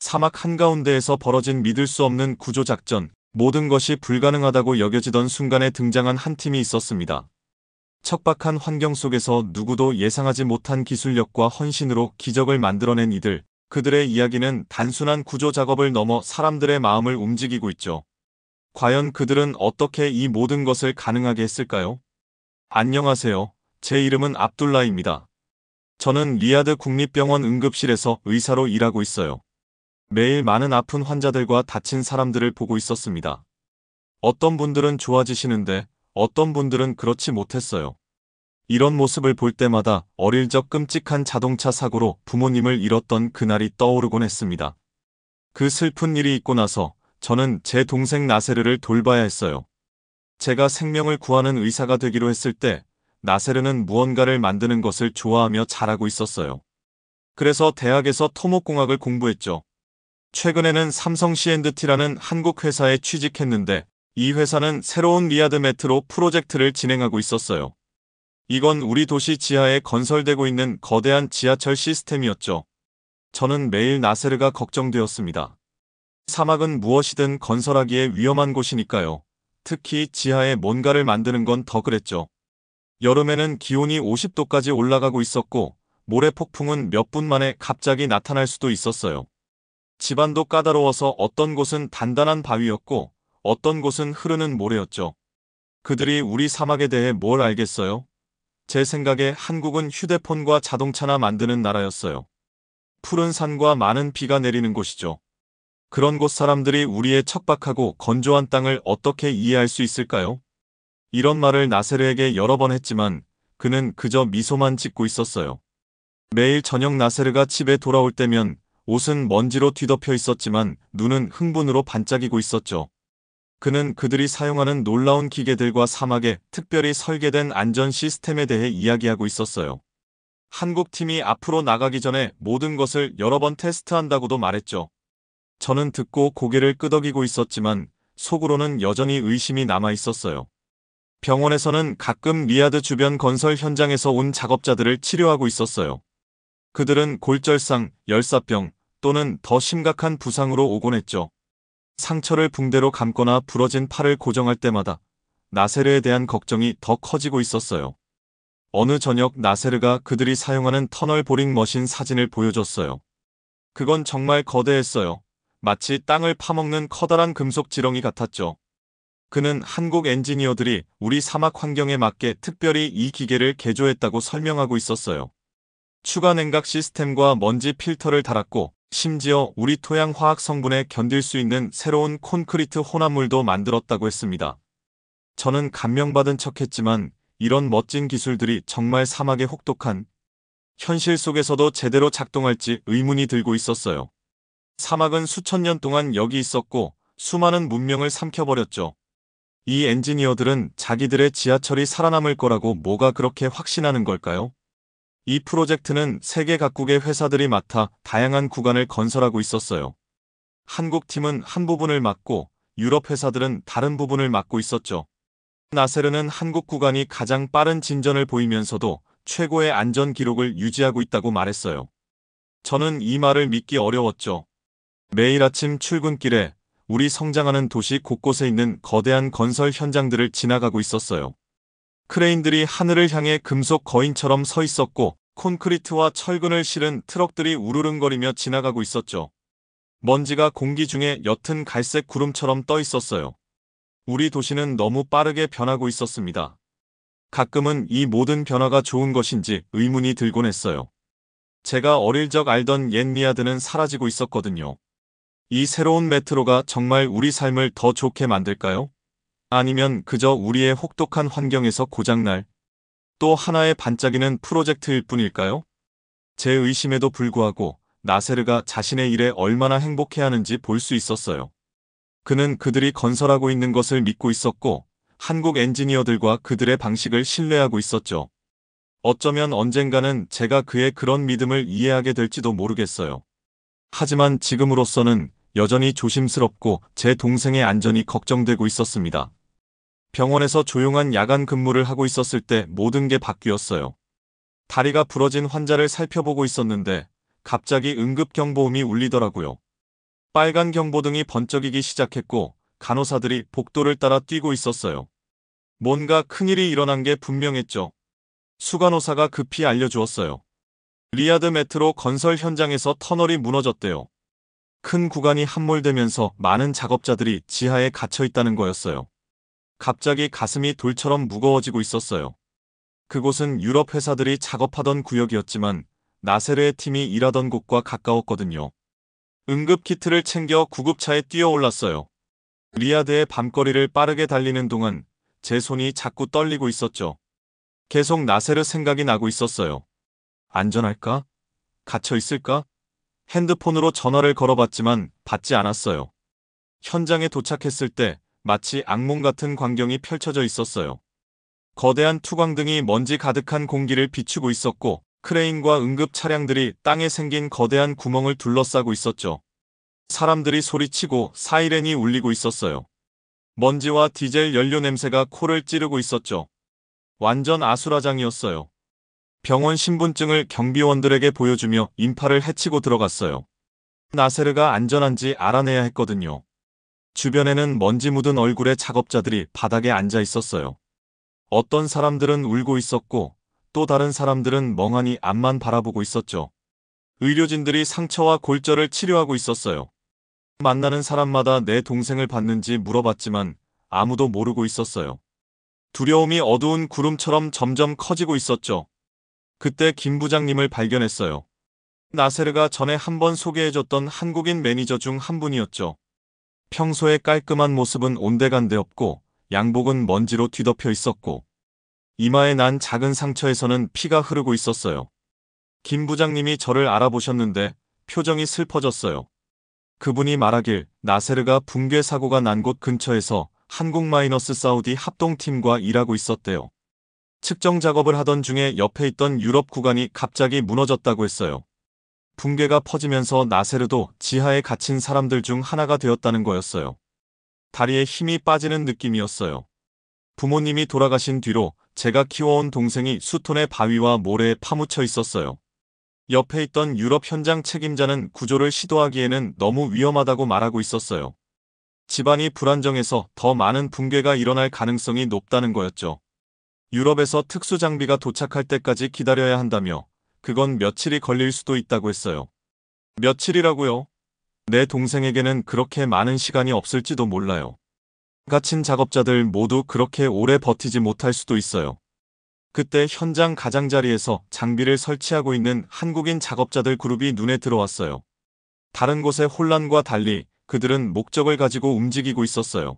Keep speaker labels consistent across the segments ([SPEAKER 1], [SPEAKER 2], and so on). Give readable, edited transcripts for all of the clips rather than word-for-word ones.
[SPEAKER 1] 사막 한가운데에서 벌어진 믿을 수 없는 구조작전, 모든 것이 불가능하다고 여겨지던 순간에 등장한 한 팀이 있었습니다. 척박한 환경 속에서 누구도 예상하지 못한 기술력과 헌신으로 기적을 만들어낸 이들, 그들의 이야기는 단순한 구조 작업을 넘어 사람들의 마음을 움직이고 있죠. 과연 그들은 어떻게 이 모든 것을 가능하게 했을까요? 안녕하세요. 제 이름은 압둘라입니다. 저는 리야드 국립병원 응급실에서 의사로 일하고 있어요. 매일 많은 아픈 환자들과 다친 사람들을 보고 있었습니다. 어떤 분들은 좋아지시는데 어떤 분들은 그렇지 못했어요. 이런 모습을 볼 때마다 어릴 적 끔찍한 자동차 사고로 부모님을 잃었던 그날이 떠오르곤 했습니다. 그 슬픈 일이 있고 나서 저는 제 동생 나세르를 돌봐야 했어요. 제가 생명을 구하는 의사가 되기로 했을 때 나세르는 무언가를 만드는 것을 좋아하며 잘하고 있었어요. 그래서 대학에서 토목공학을 공부했죠. 최근에는 삼성 C&T라는 한국 회사에 취직했는데 이 회사는 새로운 리야드 메트로 프로젝트를 진행하고 있었어요. 이건 우리 도시 지하에 건설되고 있는 거대한 지하철 시스템이었죠. 저는 매일 나세르가 걱정되었습니다. 사막은 무엇이든 건설하기에 위험한 곳이니까요. 특히 지하에 뭔가를 만드는 건 더 그랬죠. 여름에는 기온이 50도까지 올라가고 있었고 모래 폭풍은 몇 분 만에 갑자기 나타날 수도 있었어요. 집안도 까다로워서 어떤 곳은 단단한 바위였고 어떤 곳은 흐르는 모래였죠. 그들이 우리 사막에 대해 뭘 알겠어요? 제 생각에 한국은 휴대폰과 자동차나 만드는 나라였어요. 푸른 산과 많은 비가 내리는 곳이죠. 그런 곳 사람들이 우리의 척박하고 건조한 땅을 어떻게 이해할 수 있을까요? 이런 말을 나세르에게 여러 번 했지만 그는 그저 미소만 짓고 있었어요. 매일 저녁 나세르가 집에 돌아올 때면 옷은 먼지로 뒤덮여 있었지만 눈은 흥분으로 반짝이고 있었죠. 그는 그들이 사용하는 놀라운 기계들과 사막에 특별히 설계된 안전 시스템에 대해 이야기하고 있었어요. 한국 팀이 앞으로 나가기 전에 모든 것을 여러 번 테스트한다고도 말했죠. 저는 듣고 고개를 끄덕이고 있었지만 속으로는 여전히 의심이 남아 있었어요. 병원에서는 가끔 리야드 주변 건설 현장에서 온 작업자들을 치료하고 있었어요. 그들은 골절상, 열사병 또는 더 심각한 부상으로 오곤 했죠. 상처를 붕대로 감거나 부러진 팔을 고정할 때마다 나세르에 대한 걱정이 더 커지고 있었어요. 어느 저녁 나세르가 그들이 사용하는 터널 보링 머신 사진을 보여줬어요. 그건 정말 거대했어요. 마치 땅을 파먹는 커다란 금속 지렁이 같았죠. 그는 한국 엔지니어들이 우리 사막 환경에 맞게 특별히 이 기계를 개조했다고 설명하고 있었어요. 추가 냉각 시스템과 먼지 필터를 달았고 심지어 우리 토양 화학 성분에 견딜 수 있는 새로운 콘크리트 혼합물도 만들었다고 했습니다. 저는 감명받은 척했지만 이런 멋진 기술들이 정말 사막에 혹독한 현실 속에서도 제대로 작동할지 의문이 들고 있었어요. 사막은 수천 년 동안 여기 있었고 수많은 문명을 삼켜버렸죠. 이 엔지니어들은 자기들의 지하철이 살아남을 거라고 뭐가 그렇게 확신하는 걸까요? 이 프로젝트는 세계 각국의 회사들이 맡아 다양한 구간을 건설하고 있었어요. 한국 팀은 한 부분을 맡고 유럽 회사들은 다른 부분을 맡고 있었죠. 나세르는 한국 구간이 가장 빠른 진전을 보이면서도 최고의 안전 기록을 유지하고 있다고 말했어요. 저는 이 말을 믿기 어려웠죠. 매일 아침 출근길에 우리 성장하는 도시 곳곳에 있는 거대한 건설 현장들을 지나가고 있었어요. 크레인들이 하늘을 향해 금속 거인처럼 서 있었고 콘크리트와 철근을 실은 트럭들이 우르릉거리며 지나가고 있었죠. 먼지가 공기 중에 옅은 갈색 구름처럼 떠 있었어요. 우리 도시는 너무 빠르게 변하고 있었습니다. 가끔은 이 모든 변화가 좋은 것인지 의문이 들곤 했어요. 제가 어릴 적 알던 옛 리야드는 사라지고 있었거든요. 이 새로운 메트로가 정말 우리 삶을 더 좋게 만들까요? 아니면 그저 우리의 혹독한 환경에서 고장날 또 하나의 반짝이는 프로젝트일 뿐일까요? 제 의심에도 불구하고 나세르가 자신의 일에 얼마나 행복해하는지 볼 수 있었어요. 그는 그들이 건설하고 있는 것을 믿고 있었고 한국 엔지니어들과 그들의 방식을 신뢰하고 있었죠. 어쩌면 언젠가는 제가 그의 그런 믿음을 이해하게 될지도 모르겠어요. 하지만 지금으로서는 여전히 조심스럽고 제 동생의 안전이 걱정되고 있었습니다. 병원에서 조용한 야간 근무를 하고 있었을 때 모든 게 바뀌었어요. 다리가 부러진 환자를 살펴보고 있었는데 갑자기 응급경보음이 울리더라고요. 빨간 경보등이 번쩍이기 시작했고 간호사들이 복도를 따라 뛰고 있었어요. 뭔가 큰일이 일어난 게 분명했죠. 수간호사가 급히 알려주었어요. 리야드 메트로 건설 현장에서 터널이 무너졌대요. 큰 구간이 함몰되면서 많은 작업자들이 지하에 갇혀 있다는 거였어요. 갑자기 가슴이 돌처럼 무거워지고 있었어요. 그곳은 유럽 회사들이 작업하던 구역이었지만 나세르의 팀이 일하던 곳과 가까웠거든요. 응급키트를 챙겨 구급차에 뛰어올랐어요. 리야드의 밤거리를 빠르게 달리는 동안 제 손이 자꾸 떨리고 있었죠. 계속 나세르 생각이 나고 있었어요. 안전할까? 갇혀 있을까? 핸드폰으로 전화를 걸어봤지만 받지 않았어요. 현장에 도착했을 때 마치 악몽 같은 광경이 펼쳐져 있었어요. 거대한 투광등이 먼지 가득한 공기를 비추고 있었고 크레인과 응급 차량들이 땅에 생긴 거대한 구멍을 둘러싸고 있었죠. 사람들이 소리치고 사이렌이 울리고 있었어요. 먼지와 디젤 연료 냄새가 코를 찌르고 있었죠. 완전 아수라장이었어요. 병원 신분증을 경비원들에게 보여주며 인파를 헤치고 들어갔어요. 나세르가 안전한지 알아내야 했거든요. 주변에는 먼지 묻은 얼굴의 작업자들이 바닥에 앉아 있었어요. 어떤 사람들은 울고 있었고 또 다른 사람들은 멍하니 앞만 바라보고 있었죠. 의료진들이 상처와 골절을 치료하고 있었어요. 만나는 사람마다 내 동생을 봤는지 물어봤지만 아무도 모르고 있었어요. 두려움이 어두운 구름처럼 점점 커지고 있었죠. 그때 김 부장님을 발견했어요. 나세르가 전에 한번 소개해줬던 한국인 매니저 중 한 분이었죠. 평소의 깔끔한 모습은 온데간데 없고 양복은 먼지로 뒤덮여 있었고 이마에 난 작은 상처에서는 피가 흐르고 있었어요. 김 부장님이 저를 알아보셨는데 표정이 슬퍼졌어요. 그분이 말하길 나세르가 붕괴 사고가 난 곳 근처에서 한국 마이너스 사우디 합동팀과 일하고 있었대요. 측정 작업을 하던 중에 옆에 있던 유럽 구간이 갑자기 무너졌다고 했어요. 붕괴가 퍼지면서 나세르도 지하에 갇힌 사람들 중 하나가 되었다는 거였어요. 다리에 힘이 빠지는 느낌이었어요. 부모님이 돌아가신 뒤로 제가 키워온 동생이 수톤의 바위와 모래에 파묻혀 있었어요. 옆에 있던 유럽 현장 책임자는 구조를 시도하기에는 너무 위험하다고 말하고 있었어요. 집안이 불안정해서 더 많은 붕괴가 일어날 가능성이 높다는 거였죠. 유럽에서 특수 장비가 도착할 때까지 기다려야 한다며 그건 며칠이 걸릴 수도 있다고 했어요. 며칠이라고요? 내 동생에게는 그렇게 많은 시간이 없을지도 몰라요. 갇힌 작업자들 모두 그렇게 오래 버티지 못할 수도 있어요. 그때 현장 가장자리에서 장비를 설치하고 있는 한국인 작업자들 그룹이 눈에 들어왔어요. 다른 곳의 혼란과 달리 그들은 목적을 가지고 움직이고 있었어요.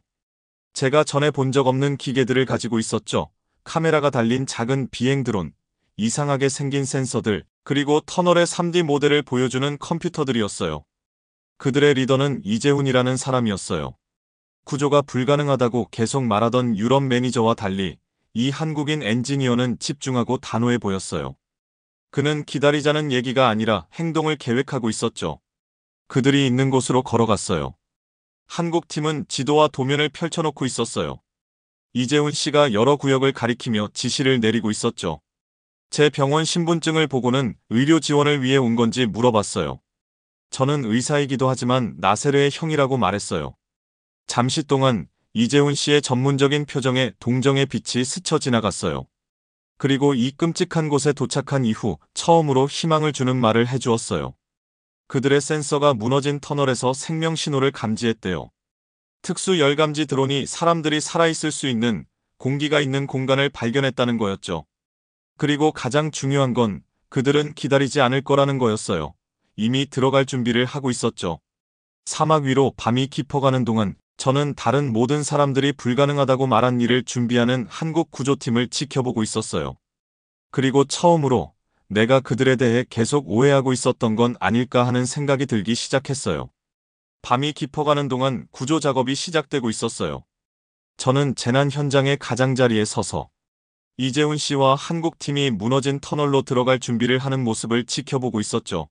[SPEAKER 1] 제가 전에 본 적 없는 기계들을 가지고 있었죠. 카메라가 달린 작은 비행 드론, 이상하게 생긴 센서들, 그리고 터널의 3D 모델을 보여주는 컴퓨터들이었어요. 그들의 리더는 이재훈이라는 사람이었어요. 구조가 불가능하다고 계속 말하던 유럽 매니저와 달리 이 한국인 엔지니어는 집중하고 단호해 보였어요. 그는 기다리자는 얘기가 아니라 행동을 계획하고 있었죠. 그들이 있는 곳으로 걸어갔어요. 한국 팀은 지도와 도면을 펼쳐놓고 있었어요. 이재훈 씨가 여러 구역을 가리키며 지시를 내리고 있었죠. 제 병원 신분증을 보고는 의료 지원을 위해 온 건지 물어봤어요. 저는 의사이기도 하지만 나세르의 형이라고 말했어요. 잠시 동안 이재훈 씨의 전문적인 표정에 동정의 빛이 스쳐 지나갔어요. 그리고 이 끔찍한 곳에 도착한 이후 처음으로 희망을 주는 말을 해주었어요. 그들의 센서가 무너진 터널에서 생명 신호를 감지했대요. 특수 열감지 드론이 사람들이 살아있을 수 있는 공기가 있는 공간을 발견했다는 거였죠. 그리고 가장 중요한 건 그들은 기다리지 않을 거라는 거였어요. 이미 들어갈 준비를 하고 있었죠. 사막 위로 밤이 깊어가는 동안 저는 다른 모든 사람들이 불가능하다고 말한 일을 준비하는 한국 구조팀을 지켜보고 있었어요. 그리고 처음으로 내가 그들에 대해 계속 오해하고 있었던 건 아닐까 하는 생각이 들기 시작했어요. 밤이 깊어가는 동안 구조 작업이 시작되고 있었어요. 저는 재난 현장의 가장자리에 서서 이재훈 씨와 한국 팀이 무너진 터널로 들어갈 준비를 하는 모습을 지켜보고 있었죠.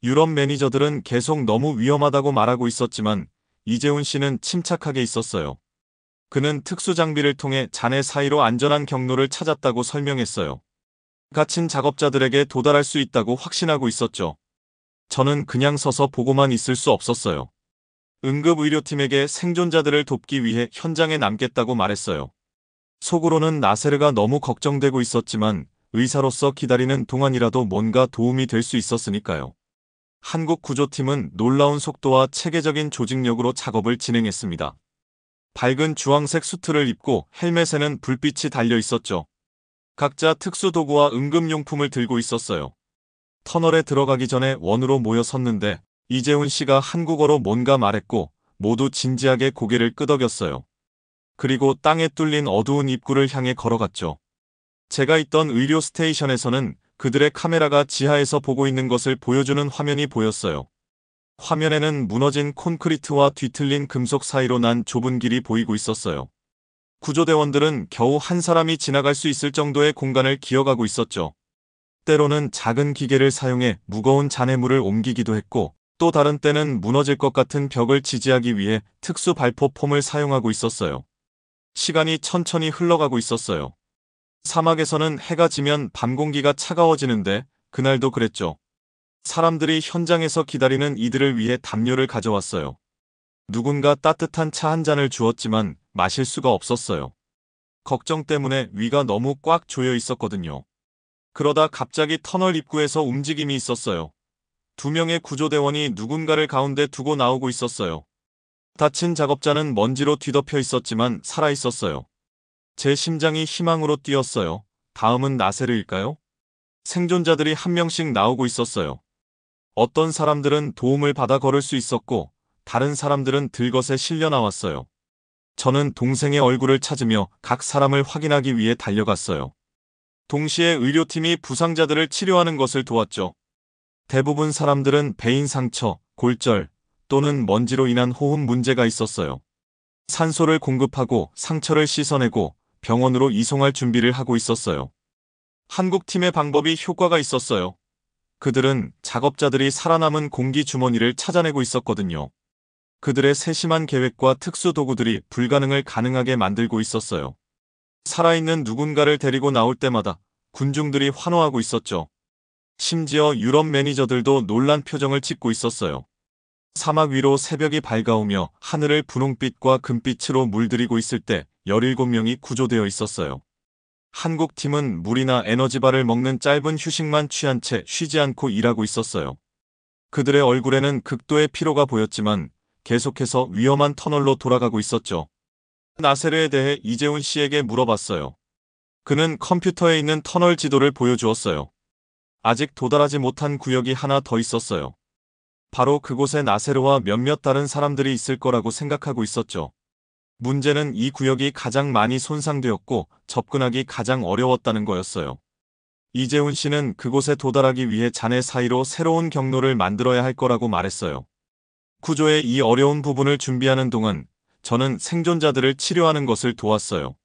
[SPEAKER 1] 유럽 매니저들은 계속 너무 위험하다고 말하고 있었지만 이재훈 씨는 침착하게 있었어요. 그는 특수 장비를 통해 잔해 사이로 안전한 경로를 찾았다고 설명했어요. 갇힌 작업자들에게 도달할 수 있다고 확신하고 있었죠. 저는 그냥 서서 보고만 있을 수 없었어요. 응급의료팀에게 생존자들을 돕기 위해 현장에 남겠다고 말했어요. 속으로는 나세르가 너무 걱정되고 있었지만 의사로서 기다리는 동안이라도 뭔가 도움이 될 수 있었으니까요. 한국 구조팀은 놀라운 속도와 체계적인 조직력으로 작업을 진행했습니다. 밝은 주황색 수트를 입고 헬멧에는 불빛이 달려 있었죠. 각자 특수 도구와 응급용품을 들고 있었어요. 터널에 들어가기 전에 원으로 모여 섰는데 이재훈 씨가 한국어로 뭔가 말했고 모두 진지하게 고개를 끄덕였어요. 그리고 땅에 뚫린 어두운 입구를 향해 걸어갔죠. 제가 있던 의료 스테이션에서는 그들의 카메라가 지하에서 보고 있는 것을 보여주는 화면이 보였어요. 화면에는 무너진 콘크리트와 뒤틀린 금속 사이로 난 좁은 길이 보이고 있었어요. 구조대원들은 겨우 한 사람이 지나갈 수 있을 정도의 공간을 기어가고 있었죠. 때로는 작은 기계를 사용해 무거운 잔해물을 옮기기도 했고 또 다른 때는 무너질 것 같은 벽을 지지하기 위해 특수 발포 폼을 사용하고 있었어요. 시간이 천천히 흘러가고 있었어요. 사막에서는 해가 지면 밤 공기가 차가워지는데 그날도 그랬죠. 사람들이 현장에서 기다리는 이들을 위해 담요를 가져왔어요. 누군가 따뜻한 차 한 잔을 주었지만 마실 수가 없었어요. 걱정 때문에 위가 너무 꽉 조여 있었거든요. 그러다 갑자기 터널 입구에서 움직임이 있었어요. 2명의 구조대원이 누군가를 가운데 두고 나오고 있었어요. 다친 작업자는 먼지로 뒤덮여 있었지만 살아있었어요. 제 심장이 희망으로 뛰었어요. 다음은 나세르일까요? 생존자들이 한 명씩 나오고 있었어요. 어떤 사람들은 도움을 받아 걸을 수 있었고 다른 사람들은 들것에 실려 나왔어요. 저는 동생의 얼굴을 찾으며 각 사람을 확인하기 위해 달려갔어요. 동시에 의료팀이 부상자들을 치료하는 것을 도왔죠. 대부분 사람들은 배인 상처, 골절 또는 먼지로 인한 호흡 문제가 있었어요. 산소를 공급하고 상처를 씻어내고 병원으로 이송할 준비를 하고 있었어요. 한국 팀의 방법이 효과가 있었어요. 그들은 작업자들이 살아남은 공기 주머니를 찾아내고 있었거든요. 그들의 세심한 계획과 특수 도구들이 불가능을 가능하게 만들고 있었어요. 살아있는 누군가를 데리고 나올 때마다 군중들이 환호하고 있었죠. 심지어 유럽 매니저들도 놀란 표정을 짓고 있었어요. 사막 위로 새벽이 밝아오며 하늘을 분홍빛과 금빛으로 물들이고 있을 때 17명이 구조되어 있었어요. 한국 팀은 물이나 에너지바를 먹는 짧은 휴식만 취한 채 쉬지 않고 일하고 있었어요. 그들의 얼굴에는 극도의 피로가 보였지만 계속해서 위험한 터널로 돌아가고 있었죠. 나세르에 대해 이재훈 씨에게 물어봤어요. 그는 컴퓨터에 있는 터널 지도를 보여주었어요. 아직 도달하지 못한 구역이 하나 더 있었어요. 바로 그곳에 나세르와 몇몇 다른 사람들이 있을 거라고 생각하고 있었죠. 문제는 이 구역이 가장 많이 손상되었고 접근하기 가장 어려웠다는 거였어요. 이재훈 씨는 그곳에 도달하기 위해 잔해 사이로 새로운 경로를 만들어야 할 거라고 말했어요. 구조의 이 어려운 부분을 준비하는 동안 저는 생존자들을 치료하는 것을 도왔어요.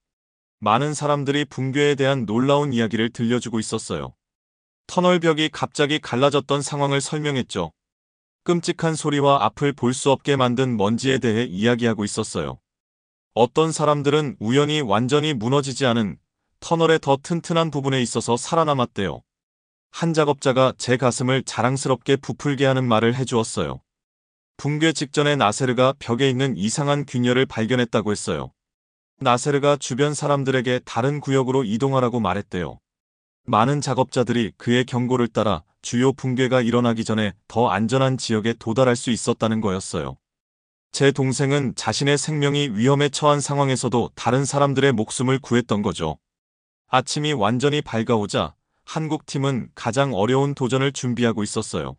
[SPEAKER 1] 많은 사람들이 붕괴에 대한 놀라운 이야기를 들려주고 있었어요. 터널 벽이 갑자기 갈라졌던 상황을 설명했죠. 끔찍한 소리와 앞을 볼 수 없게 만든 먼지에 대해 이야기하고 있었어요. 어떤 사람들은 우연히 완전히 무너지지 않은 터널의 더 튼튼한 부분에 있어서 살아남았대요. 한 작업자가 제 가슴을 자랑스럽게 부풀게 하는 말을 해주었어요. 붕괴 직전에 나세르가 벽에 있는 이상한 균열을 발견했다고 했어요. 나세르가 주변 사람들에게 다른 구역으로 이동하라고 말했대요. 많은 작업자들이 그의 경고를 따라 주요 붕괴가 일어나기 전에 더 안전한 지역에 도달할 수 있었다는 거였어요. 제 동생은 자신의 생명이 위험에 처한 상황에서도 다른 사람들의 목숨을 구했던 거죠. 아침이 완전히 밝아오자 한국 팀은 가장 어려운 도전을 준비하고 있었어요.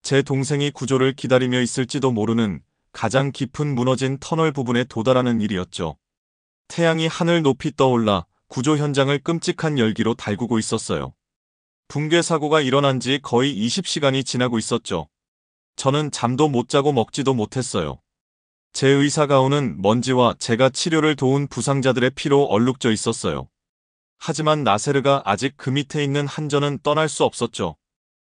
[SPEAKER 1] 제 동생이 구조를 기다리며 있을지도 모르는 가장 깊은 무너진 터널 부분에 도달하는 일이었죠. 태양이 하늘 높이 떠올라 구조 현장을 끔찍한 열기로 달구고 있었어요. 붕괴 사고가 일어난 지 거의 20시간이 지나고 있었죠. 저는 잠도 못 자고 먹지도 못했어요. 제 의사가운은 먼지와 제가 치료를 도운 부상자들의 피로 얼룩져 있었어요. 하지만 나세르가 아직 그 밑에 있는 한전은 떠날 수 없었죠.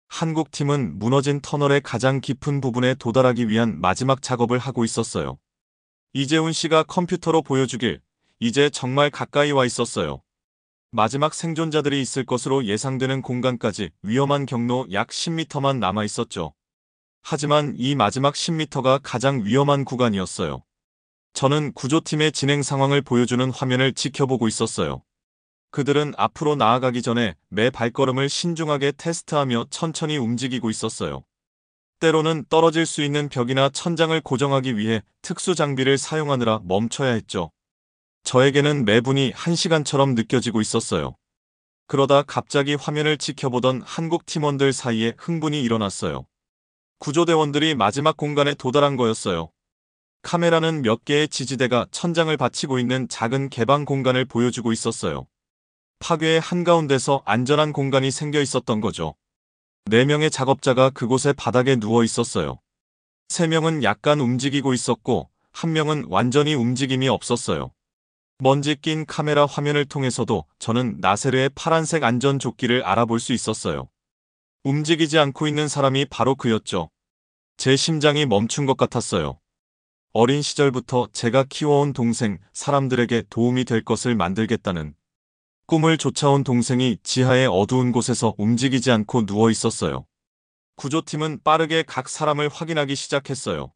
[SPEAKER 1] 한국 팀은 무너진 터널의 가장 깊은 부분에 도달하기 위한 마지막 작업을 하고 있었어요. 이재훈 씨가 컴퓨터로 보여주길 이제 정말 가까이 와 있었어요. 마지막 생존자들이 있을 것으로 예상되는 공간까지 위험한 경로 약 10m만 남아 있었죠. 하지만 이 마지막 10m가 가장 위험한 구간이었어요. 저는 구조팀의 진행 상황을 보여주는 화면을 지켜보고 있었어요. 그들은 앞으로 나아가기 전에 매 발걸음을 신중하게 테스트하며 천천히 움직이고 있었어요. 때로는 떨어질 수 있는 벽이나 천장을 고정하기 위해 특수 장비를 사용하느라 멈춰야 했죠. 저에게는 매분이 1시간처럼 느껴지고 있었어요. 그러다 갑자기 화면을 지켜보던 한국 팀원들 사이에 흥분이 일어났어요. 구조대원들이 마지막 공간에 도달한 거였어요. 카메라는 몇 개의 지지대가 천장을 받치고 있는 작은 개방 공간을 보여주고 있었어요. 파괴의 한가운데서 안전한 공간이 생겨 있었던 거죠. 4명의 작업자가 그곳에 바닥에 누워 있었어요. 3명은 약간 움직이고 있었고 1명은 완전히 움직임이 없었어요. 먼지 낀 카메라 화면을 통해서도 저는 나세르의 파란색 안전조끼를 알아볼 수 있었어요. 움직이지 않고 있는 사람이 바로 그였죠. 제 심장이 멈춘 것 같았어요. 어린 시절부터 제가 키워온 동생, 사람들에게 도움이 될 것을 만들겠다는 꿈을 쫓아온 동생이 지하의 어두운 곳에서 움직이지 않고 누워 있었어요. 구조팀은 빠르게 각 사람을 확인하기 시작했어요.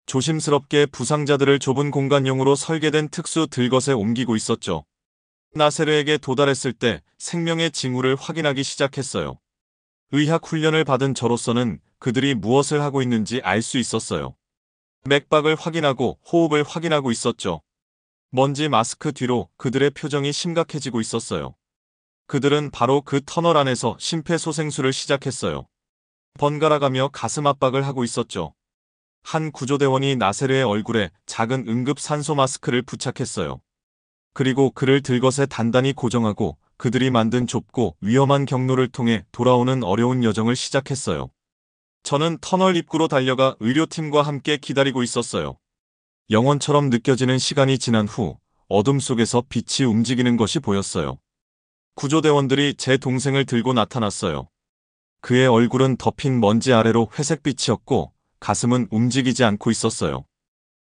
[SPEAKER 1] 조심스럽게 부상자들을 좁은 공간용으로 설계된 특수 들것에 옮기고 있었죠. 나세르에게 도달했을 때 생명의 징후를 확인하기 시작했어요. 의학 훈련을 받은 저로서는 그들이 무엇을 하고 있는지 알 수 있었어요. 맥박을 확인하고 호흡을 확인하고 있었죠. 먼지 마스크 뒤로 그들의 표정이 심각해지고 있었어요. 그들은 바로 그 터널 안에서 심폐소생술을 시작했어요. 번갈아가며 가슴 압박을 하고 있었죠. 한 구조대원이 나세르의 얼굴에 작은 응급 산소 마스크를 부착했어요. 그리고 그를 들것에 단단히 고정하고 그들이 만든 좁고 위험한 경로를 통해 돌아오는 어려운 여정을 시작했어요. 저는 터널 입구로 달려가 의료팀과 함께 기다리고 있었어요. 영원처럼 느껴지는 시간이 지난 후 어둠 속에서 빛이 움직이는 것이 보였어요. 구조대원들이 제 동생을 들고 나타났어요. 그의 얼굴은 덮인 먼지 아래로 회색빛이었고 가슴은 움직이지 않고 있었어요.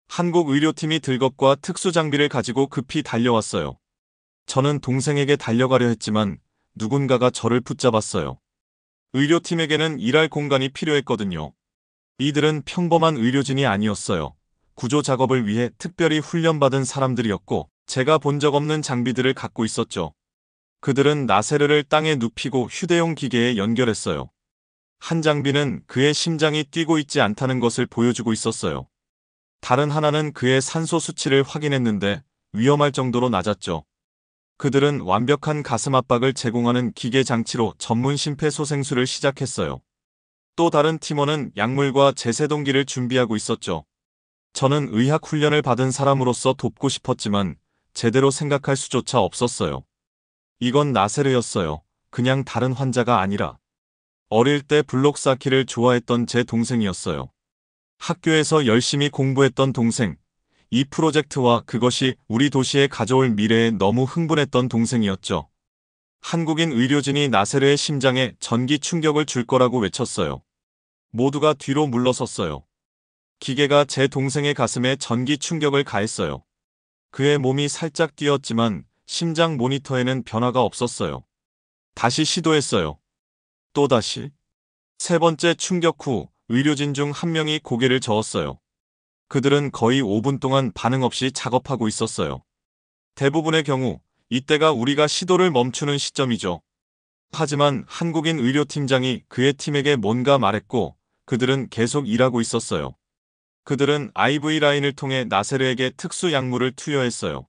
[SPEAKER 1] 한국 의료팀이 들것과 특수 장비를 가지고 급히 달려왔어요. 저는 동생에게 달려가려 했지만 누군가가 저를 붙잡았어요. 의료팀에게는 일할 공간이 필요했거든요. 이들은 평범한 의료진이 아니었어요. 구조 작업을 위해 특별히 훈련받은 사람들이었고 제가 본 적 없는 장비들을 갖고 있었죠. 그들은 나세르를 땅에 눕히고 휴대용 기계에 연결했어요. 한 장비는 그의 심장이 뛰고 있지 않다는 것을 보여주고 있었어요. 다른 하나는 그의 산소 수치를 확인했는데 위험할 정도로 낮았죠. 그들은 완벽한 가슴 압박을 제공하는 기계 장치로 전문 심폐소생술을 시작했어요. 또 다른 팀원은 약물과 제세동기를 준비하고 있었죠. 저는 의학 훈련을 받은 사람으로서 돕고 싶었지만 제대로 생각할 수조차 없었어요. 이건 나세르였어요. 그냥 다른 환자가 아니라. 어릴 때 블록 쌓기를 좋아했던 제 동생이었어요. 학교에서 열심히 공부했던 동생. 이 프로젝트와 그것이 우리 도시에 가져올 미래에 너무 흥분했던 동생이었죠. 한국인 의료진이 나세르의 심장에 전기 충격을 줄 거라고 외쳤어요. 모두가 뒤로 물러섰어요. 기계가 제 동생의 가슴에 전기 충격을 가했어요. 그의 몸이 살짝 뛰었지만 심장 모니터에는 변화가 없었어요. 다시 시도했어요. 또다시. 세 번째 충격 후 의료진 중 한 명이 고개를 저었어요. 그들은 거의 5분 동안 반응 없이 작업하고 있었어요. 대부분의 경우 이때가 우리가 시도를 멈추는 시점이죠. 하지만 한국인 의료팀장이 그의 팀에게 뭔가 말했고 그들은 계속 일하고 있었어요. 그들은 IV 라인을 통해 나세르에게 특수 약물을 투여했어요.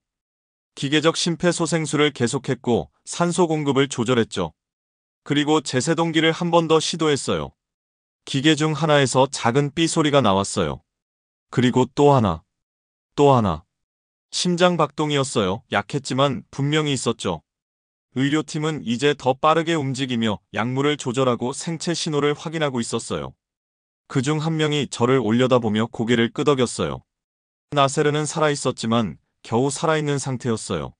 [SPEAKER 1] 기계적 심폐소생술을 계속했고 산소 공급을 조절했죠. 그리고 제세동기를 한 번 더 시도했어요. 기계 중 하나에서 작은 삐 소리가 나왔어요. 그리고 또 하나. 또 하나. 심장 박동이었어요. 약했지만 분명히 있었죠. 의료팀은 이제 더 빠르게 움직이며 약물을 조절하고 생체 신호를 확인하고 있었어요. 그중 한 명이 저를 올려다보며 고개를 끄덕였어요. 나세르는 살아있었지만 겨우 살아있는 상태였어요.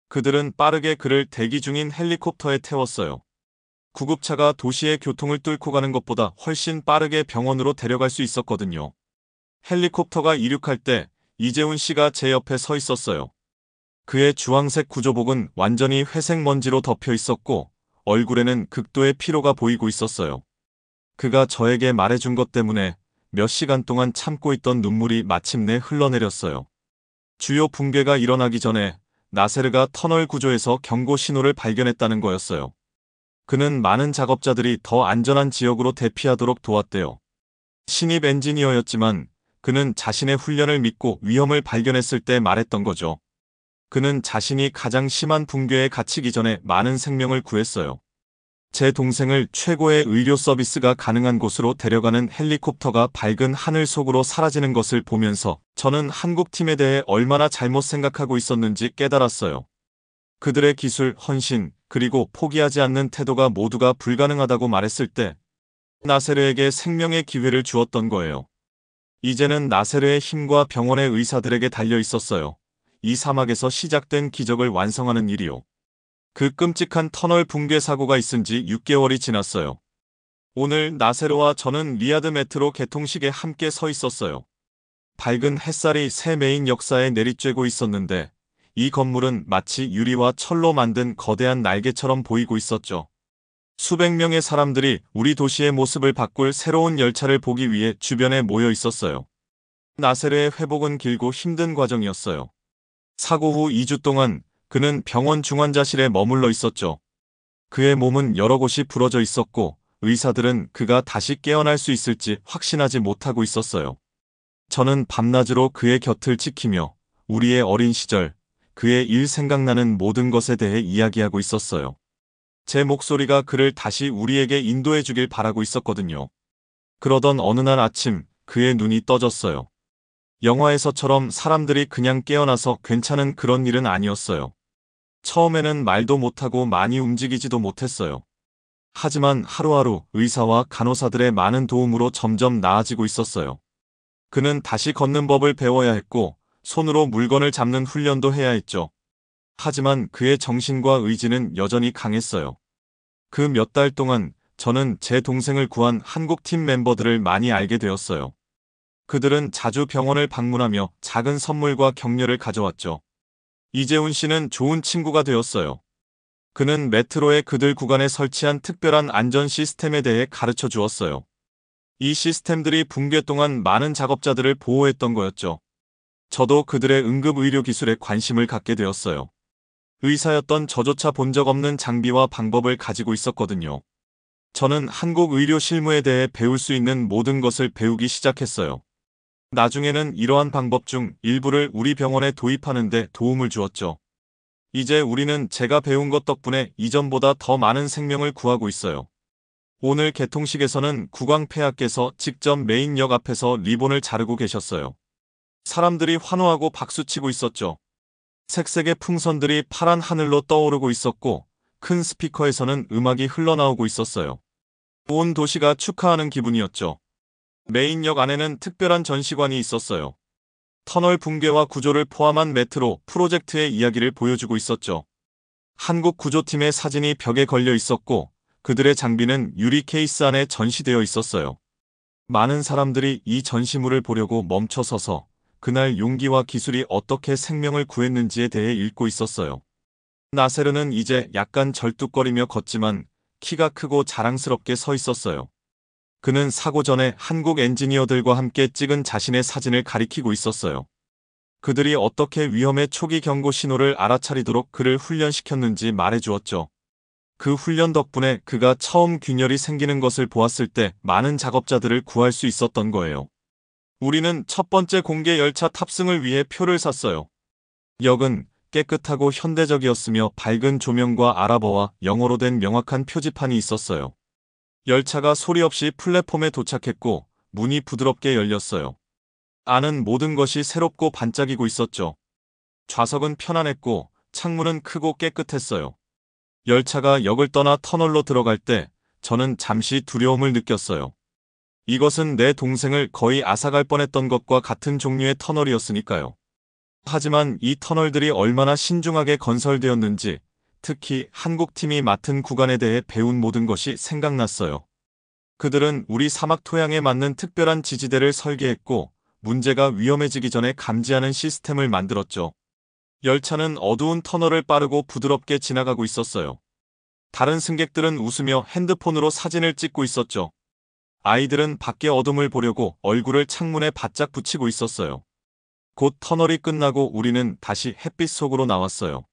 [SPEAKER 1] 그들은 빠르게 그를 대기 중인 헬리콥터에 태웠어요. 구급차가 도시의 교통을 뚫고 가는 것보다 훨씬 빠르게 병원으로 데려갈 수 있었거든요. 헬리콥터가 이륙할 때 이재훈 씨가 제 옆에 서 있었어요. 그의 주황색 구조복은 완전히 회색 먼지로 덮여 있었고 얼굴에는 극도의 피로가 보이고 있었어요. 그가 저에게 말해준 것 때문에 몇 시간 동안 참고 있던 눈물이 마침내 흘러내렸어요. 주요 붕괴가 일어나기 전에 나세르가 터널 구조에서 경고 신호를 발견했다는 거였어요. 그는 많은 작업자들이 더 안전한 지역으로 대피하도록 도왔대요. 신입 엔지니어였지만 그는 자신의 훈련을 믿고 위험을 발견했을 때 말했던 거죠. 그는 자신이 가장 심한 붕괴에 갇히기 전에 많은 생명을 구했어요. 제 동생을 최고의 의료 서비스가 가능한 곳으로 데려가는 헬리콥터가 밝은 하늘 속으로 사라지는 것을 보면서 저는 한국 팀에 대해 얼마나 잘못 생각하고 있었는지 깨달았어요. 그들의 기술, 헌신, 그리고 포기하지 않는 태도가 모두가 불가능하다고 말했을 때 나세르에게 생명의 기회를 주었던 거예요. 이제는 나세르의 힘과 병원의 의사들에게 달려 있었어요. 이 사막에서 시작된 기적을 완성하는 일이요. 그 끔찍한 터널 붕괴 사고가 있은 지 6개월이 지났어요. 오늘 나세르와 저는 리야드 메트로 개통식에 함께 서 있었어요. 밝은 햇살이 새 메인 역사에 내리쬐고 있었는데 이 건물은 마치 유리와 철로 만든 거대한 날개처럼 보이고 있었죠. 수백 명의 사람들이 우리 도시의 모습을 바꿀 새로운 열차를 보기 위해 주변에 모여 있었어요. 나세르의 회복은 길고 힘든 과정이었어요. 사고 후 2주 동안 그는 병원 중환자실에 머물러 있었죠. 그의 몸은 여러 곳이 부러져 있었고 의사들은 그가 다시 깨어날 수 있을지 확신하지 못하고 있었어요. 저는 밤낮으로 그의 곁을 지키며 우리의 어린 시절, 그의 일 생각나는 모든 것에 대해 이야기하고 있었어요. 제 목소리가 그를 다시 우리에게 인도해 주길 바라고 있었거든요. 그러던 어느 날 아침 그의 눈이 떠졌어요. 영화에서처럼 사람들이 그냥 깨어나서 괜찮은 그런 일은 아니었어요. 처음에는 말도 못하고 많이 움직이지도 못했어요. 하지만 하루하루 의사와 간호사들의 많은 도움으로 점점 나아지고 있었어요. 그는 다시 걷는 법을 배워야 했고 손으로 물건을 잡는 훈련도 해야 했죠. 하지만 그의 정신과 의지는 여전히 강했어요. 그 몇 달 동안 저는 제 동생을 구한 한국팀 멤버들을 많이 알게 되었어요. 그들은 자주 병원을 방문하며 작은 선물과 격려를 가져왔죠. 이재훈 씨는 좋은 친구가 되었어요. 그는 메트로의 그들 구간에 설치한 특별한 안전 시스템에 대해 가르쳐 주었어요. 이 시스템들이 붕괴 동안 많은 작업자들을 보호했던 거였죠. 저도 그들의 응급의료 기술에 관심을 갖게 되었어요. 의사였던 저조차 본 적 없는 장비와 방법을 가지고 있었거든요. 저는 한국 의료 실무에 대해 배울 수 있는 모든 것을 배우기 시작했어요. 나중에는 이러한 방법 중 일부를 우리 병원에 도입하는 데 도움을 주었죠. 이제 우리는 제가 배운 것 덕분에 이전보다 더 많은 생명을 구하고 있어요. 오늘 개통식에서는 구광폐하께서 직접 메인역 앞에서 리본을 자르고 계셨어요. 사람들이 환호하고 박수치고 있었죠. 색색의 풍선들이 파란 하늘로 떠오르고 있었고 큰 스피커에서는 음악이 흘러나오고 있었어요. 온 도시가 축하하는 기분이었죠. 메인역 안에는 특별한 전시관이 있었어요. 터널 붕괴와 구조를 포함한 메트로 프로젝트의 이야기를 보여주고 있었죠. 한국 구조팀의 사진이 벽에 걸려 있었고 그들의 장비는 유리 케이스 안에 전시되어 있었어요. 많은 사람들이 이 전시물을 보려고 멈춰서서 그날 용기와 기술이 어떻게 생명을 구했는지에 대해 읽고 있었어요. 나세르는 이제 약간 절뚝거리며 걷지만 키가 크고 자랑스럽게 서 있었어요. 그는 사고 전에 한국 엔지니어들과 함께 찍은 자신의 사진을 가리키고 있었어요. 그들이 어떻게 위험의 초기 경고 신호를 알아차리도록 그를 훈련시켰는지 말해주었죠. 그 훈련 덕분에 그가 처음 균열이 생기는 것을 보았을 때 많은 작업자들을 구할 수 있었던 거예요. 우리는 첫 번째 공개 열차 탑승을 위해 표를 샀어요. 역은 깨끗하고 현대적이었으며 밝은 조명과 아랍어와 영어로 된 명확한 표지판이 있었어요. 열차가 소리 없이 플랫폼에 도착했고 문이 부드럽게 열렸어요. 안은 모든 것이 새롭고 반짝이고 있었죠. 좌석은 편안했고 창문은 크고 깨끗했어요. 열차가 역을 떠나 터널로 들어갈 때 저는 잠시 두려움을 느꼈어요. 이것은 내 동생을 거의 앗아갈 뻔했던 것과 같은 종류의 터널이었으니까요. 하지만 이 터널들이 얼마나 신중하게 건설되었는지, 특히 한국팀이 맡은 구간에 대해 배운 모든 것이 생각났어요. 그들은 우리 사막 토양에 맞는 특별한 지지대를 설계했고 문제가 위험해지기 전에 감지하는 시스템을 만들었죠. 열차는 어두운 터널을 빠르고 부드럽게 지나가고 있었어요. 다른 승객들은 웃으며 핸드폰으로 사진을 찍고 있었죠. 아이들은 밖의 어둠을 보려고 얼굴을 창문에 바짝 붙이고 있었어요. 곧 터널이 끝나고 우리는 다시 햇빛 속으로 나왔어요.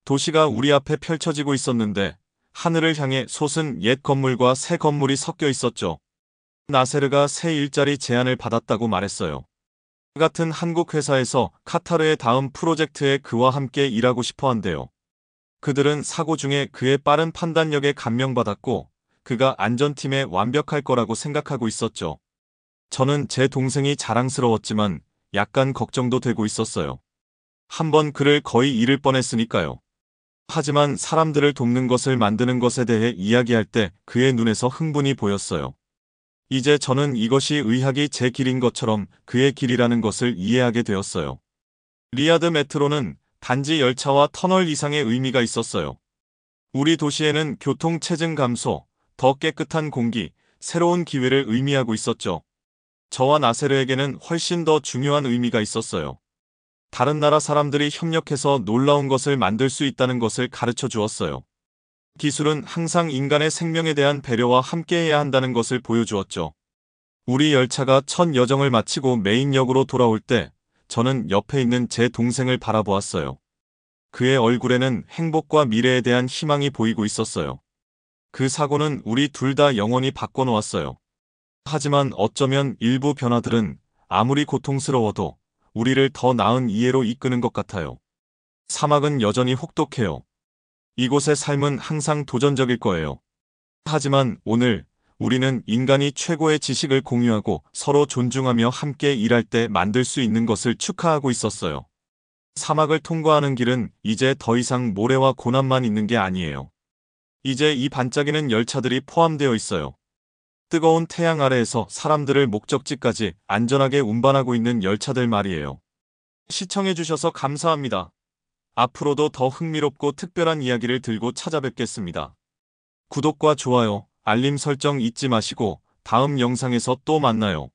[SPEAKER 1] 도시가 우리 앞에 펼쳐지고 있었는데 하늘을 향해 솟은 옛 건물과 새 건물이 섞여 있었죠. 나세르가 새 일자리 제안을 받았다고 말했어요. 같은 한국 회사에서 카타르의 다음 프로젝트에 그와 함께 일하고 싶어 한대요. 그들은 사고 중에 그의 빠른 판단력에 감명받았고 그가 안전팀에 완벽할 거라고 생각하고 있었죠. 저는 제 동생이 자랑스러웠지만 약간 걱정도 되고 있었어요. 한번 그를 거의 잃을 뻔했으니까요. 하지만 사람들을 돕는 것을 만드는 것에 대해 이야기할 때 그의 눈에서 흥분이 보였어요. 이제 저는 이것이 의학이 제 길인 것처럼 그의 길이라는 것을 이해하게 되었어요. 리야드 메트로는 단지 열차와 터널 이상의 의미가 있었어요. 우리 도시에는 교통 체증 감소, 더 깨끗한 공기, 새로운 기회를 의미하고 있었죠. 저와 나세르에게는 훨씬 더 중요한 의미가 있었어요. 다른 나라 사람들이 협력해서 놀라운 것을 만들 수 있다는 것을 가르쳐 주었어요. 기술은 항상 인간의 생명에 대한 배려와 함께해야 한다는 것을 보여주었죠. 우리 열차가 첫 여정을 마치고 메인역으로 돌아올 때 저는 옆에 있는 제 동생을 바라보았어요. 그의 얼굴에는 행복과 미래에 대한 희망이 보이고 있었어요. 그 사고는 우리 둘 다 영원히 바꿔놓았어요. 하지만 어쩌면 일부 변화들은 아무리 고통스러워도 우리를 더 나은 이해로 이끄는 것 같아요. 사막은 여전히 혹독해요. 이곳의 삶은 항상 도전적일 거예요. 하지만 오늘 우리는 인간이 최고의 지식을 공유하고 서로 존중하며 함께 일할 때 만들 수 있는 것을 축하하고 있었어요. 사막을 통과하는 길은 이제 더 이상 모래와 고난만 있는 게 아니에요. 이제 이 반짝이는 열차들이 포함되어 있어요. 뜨거운 태양 아래에서 사람들을 목적지까지 안전하게 운반하고 있는 열차들 말이에요. 시청해주셔서 감사합니다. 앞으로도 더 흥미롭고 특별한 이야기를 들고 찾아뵙겠습니다. 구독과 좋아요, 알림 설정 잊지 마시고 다음 영상에서 또 만나요.